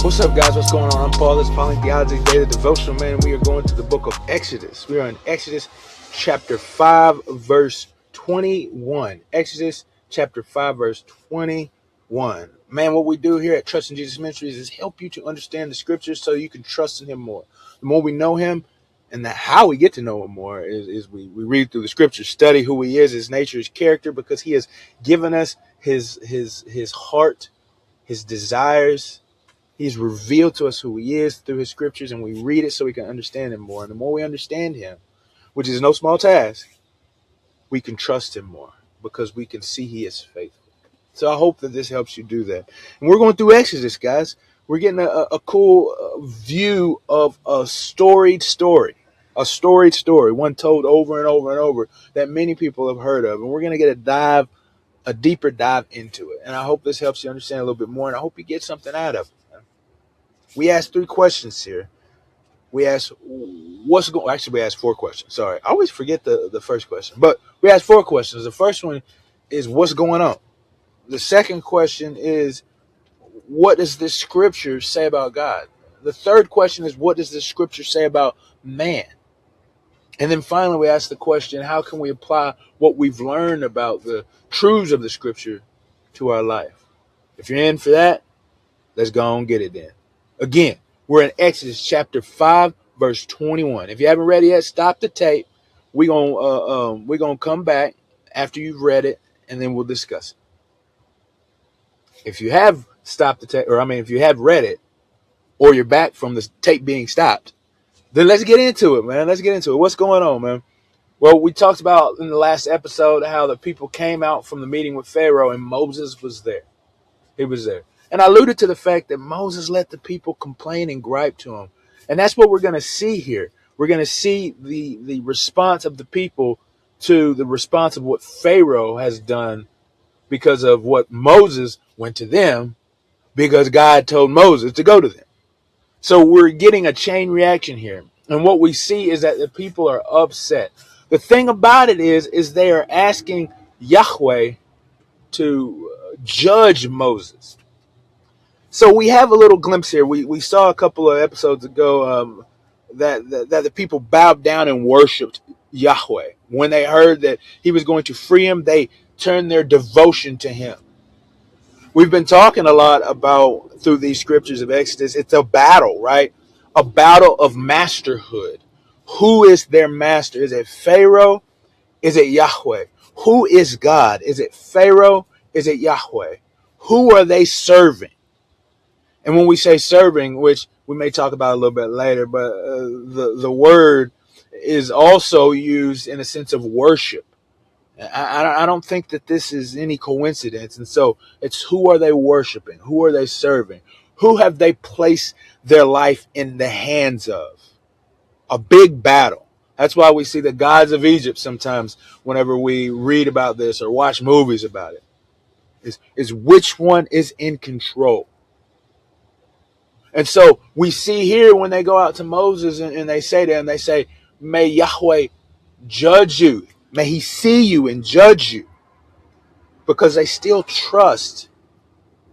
What's up, guys? What's going on? I'm Paul. This is Pauline Theology's Daily Devotional, man. We are going to the book of Exodus. We are in Exodus chapter 5, verse 21. Exodus chapter 5, verse 21. Man, what we do here at Trust in Jesus Ministries is help you to understand the scriptures so you can trust in him more. The more we know him, and how we get to know him more is we read through the scriptures, study who he is, his nature, his character, because he has given us his heart, his desires. He's revealed to us who he is through his scriptures, and we read it so we can understand him more. And the more we understand him, which is no small task, we can trust him more because we can see he is faithful. So I hope that this helps you do that. And we're going through Exodus, guys. We're getting a cool view of a storied story, one told over and over and over that many people have heard of. And we're going to get a deeper dive into it. And I hope this helps you understand a little bit more, and I hope you get something out of it. We asked 3 questions here. We asked we asked 4 questions. Sorry. I always forget the first question. But we asked 4 questions. The first one is, what's going on? The second question is, what does this scripture say about God? The third question is, what does this scripture say about man? And then finally, we asked the question, how can we apply what we've learned about the truths of the scripture to our life? If you're in for that, let's go and get it then. Again, we're in Exodus chapter 5, verse 21. If you haven't read it yet, stop the tape. We're gonna come back after you've read it, and then we'll discuss it. If you have stopped the tape, if you have read it, or you're back from the tape being stopped, then let's get into it, man. Let's get into it. What's going on, man? Well, we talked about in the last episode how the people came out from the meeting with Pharaoh, and Moses was there. He was there. And I alluded to the fact that Moses let the people complain and gripe to him. And that's what we're going to see here. We're going to see the response of the people to the response of what Pharaoh has done because of what Moses went to them, because God told Moses to go to them. So we're getting a chain reaction here. And what we see is that the people are upset. The thing about it is they are asking Yahweh to judge Moses. So we have a little glimpse here. We saw a couple of episodes ago that the people bowed down and worshipped Yahweh. When they heard that he was going to free him, they turned their devotion to him. We've been talking a lot about, through these scriptures of Exodus, it's a battle, right? A battle of masterhood. Who is their master? Is it Pharaoh? Is it Yahweh? Who is God? Is it Pharaoh? Is it Yahweh? Who are they serving? And when we say serving, which we may talk about a little bit later, but the word is also used in a sense of worship. I don't think that this is any coincidence. And so it's, who are they worshiping? Who are they serving? Who have they placed their life in the hands of? A big battle. That's why we see the gods of Egypt sometimes whenever we read about this or watch movies about it. Is which one is in control? And so we see here when they go out to Moses and they say to him, they say, may Yahweh judge you. May he see you and judge you. Because they still trust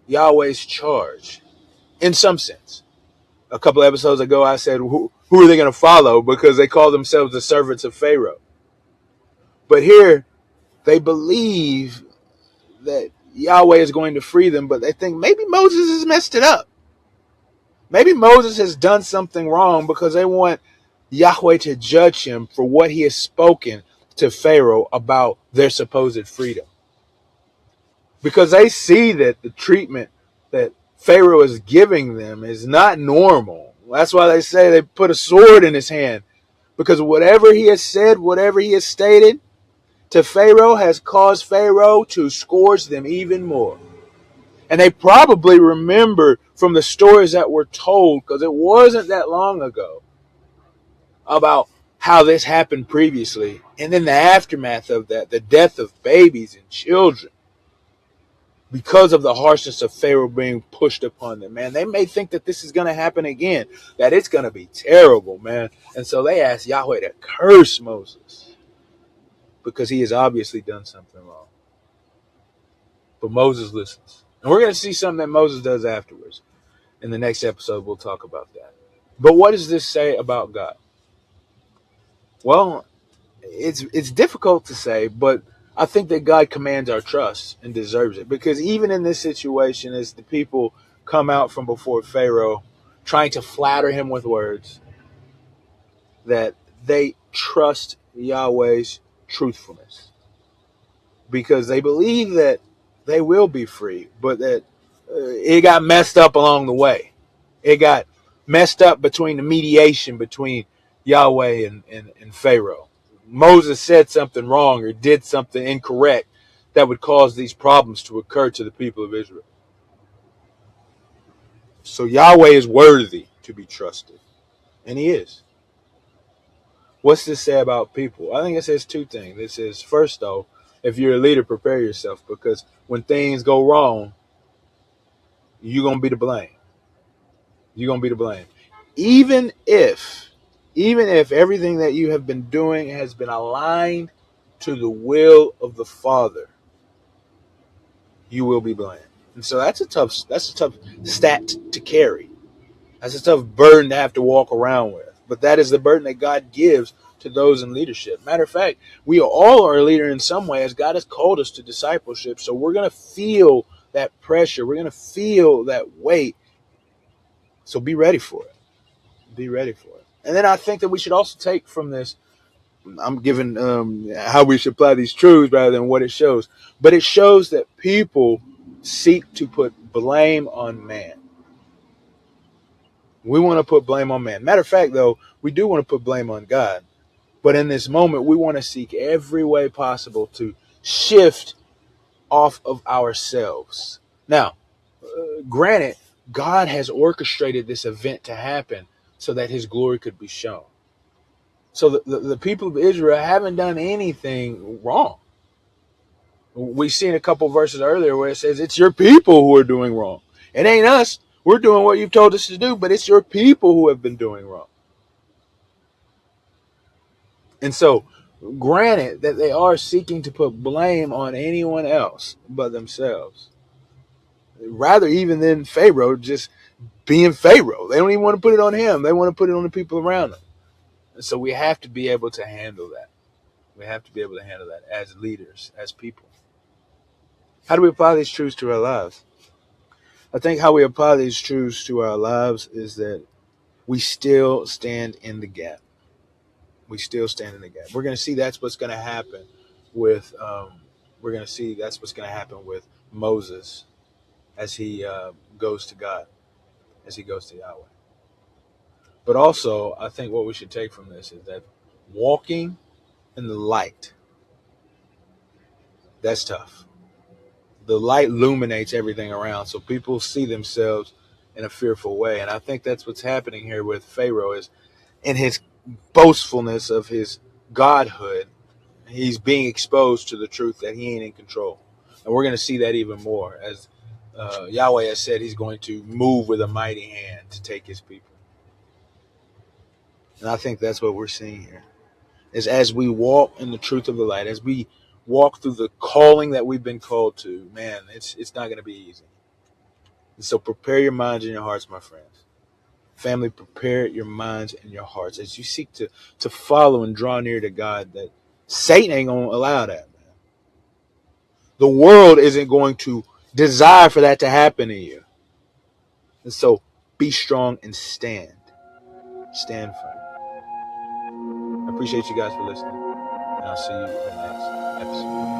Yahweh's charge in some sense. A couple of episodes ago, I said, who are they going to follow? Because they call themselves the servants of Pharaoh. But here, they believe that Yahweh is going to free them, but they think maybe Moses has messed it up. Maybe Moses has done something wrong, because they want Yahweh to judge him for what he has spoken to Pharaoh about their supposed freedom. Because they see that the treatment that Pharaoh is giving them is not normal. That's why they say they put a sword in his hand. Because whatever he has said, whatever he has stated to Pharaoh has caused Pharaoh to scourge them even more. And they probably remember from the stories that were told, because it wasn't that long ago, about how this happened previously. And then the aftermath of that, the death of babies and children, because of the harshness of Pharaoh being pushed upon them, man. They may think that this is going to happen again, that it's going to be terrible, man. And so they ask Yahweh to curse Moses because he has obviously done something wrong. But Moses listens. And we're going to see something that Moses does afterwards. In the next episode, we'll talk about that. But what does this say about God? Well, it's difficult to say, but I think that God commands our trust and deserves it, because even in this situation, as the people come out from before Pharaoh, trying to flatter him with words, that they trust Yahweh's truthfulness, because they believe that they will be free, but that it got messed up along the way. It got messed up between the mediation between Yahweh and Pharaoh. Moses said something wrong or did something incorrect that would cause these problems to occur to the people of Israel. So Yahweh is worthy to be trusted, and he is. What's this say about people? I think it says two things. It says, first, though, if you're a leader, prepare yourself, because when things go wrong, you're going to be to blame. You're going to be to blame. Even if everything that you have been doing has been aligned to the will of the Father, you will be blamed. And so that's a tough stat to carry. That's a tough burden to have to walk around with. But that is the burden that God gives to those in leadership. Matter of fact, we all are a leader in some way, as God has called us to discipleship. So we're going to feel that pressure. We're going to feel that weight. So be ready for it. Be ready for it. And then I think that we should also take from this, I'm giving how we should apply these truths rather than what it shows. But it shows that people seek to put blame on man. We want to put blame on man. Matter of fact, though, we do want to put blame on God. But in this moment, we want to seek every way possible to shift off of ourselves. Now, granted, God has orchestrated this event to happen so that his glory could be shown. So the people of Israel haven't done anything wrong. We've seen a couple verses earlier where it says it's your people who are doing wrong. It ain't us. We're doing what you've told us to do, but it's your people who have been doing wrong. And so, granted that they are seeking to put blame on anyone else but themselves, rather even than Pharaoh just being Pharaoh. They don't even want to put it on him. They want to put it on the people around him. And so we have to be able to handle that. We have to be able to handle that as leaders, as people. How do we apply these truths to our lives? I think how we apply these truths to our lives is that we still stand in the gap. We still stand in the gap. We're going to see that's what's going to happen with. We're going to see that's what's going to happen with Moses as he goes to God, as he goes to Yahweh. But also, I think what we should take from this is that walking in the light, that's tough. The light illuminates everything around, so people see themselves in a fearful way. And I think that's what's happening here with Pharaoh, is in his boastfulness of his godhood, he's being exposed to the truth that he ain't in control. And we're going to see that even more as Yahweh has said he's going to move with a mighty hand to take his people. And I think that's what we're seeing here, is as we walk in the truth of the light, as we walk through the calling that we've been called to, man, it's not going to be easy. And so prepare your minds and your hearts, my friends. Family, prepare your minds and your hearts as you seek to follow and draw near to God, that Satan ain't going to allow that, man. The world isn't going to desire for that to happen to you. And so be strong and stand. Stand firm. I appreciate you guys for listening, and I'll see you in the next episode.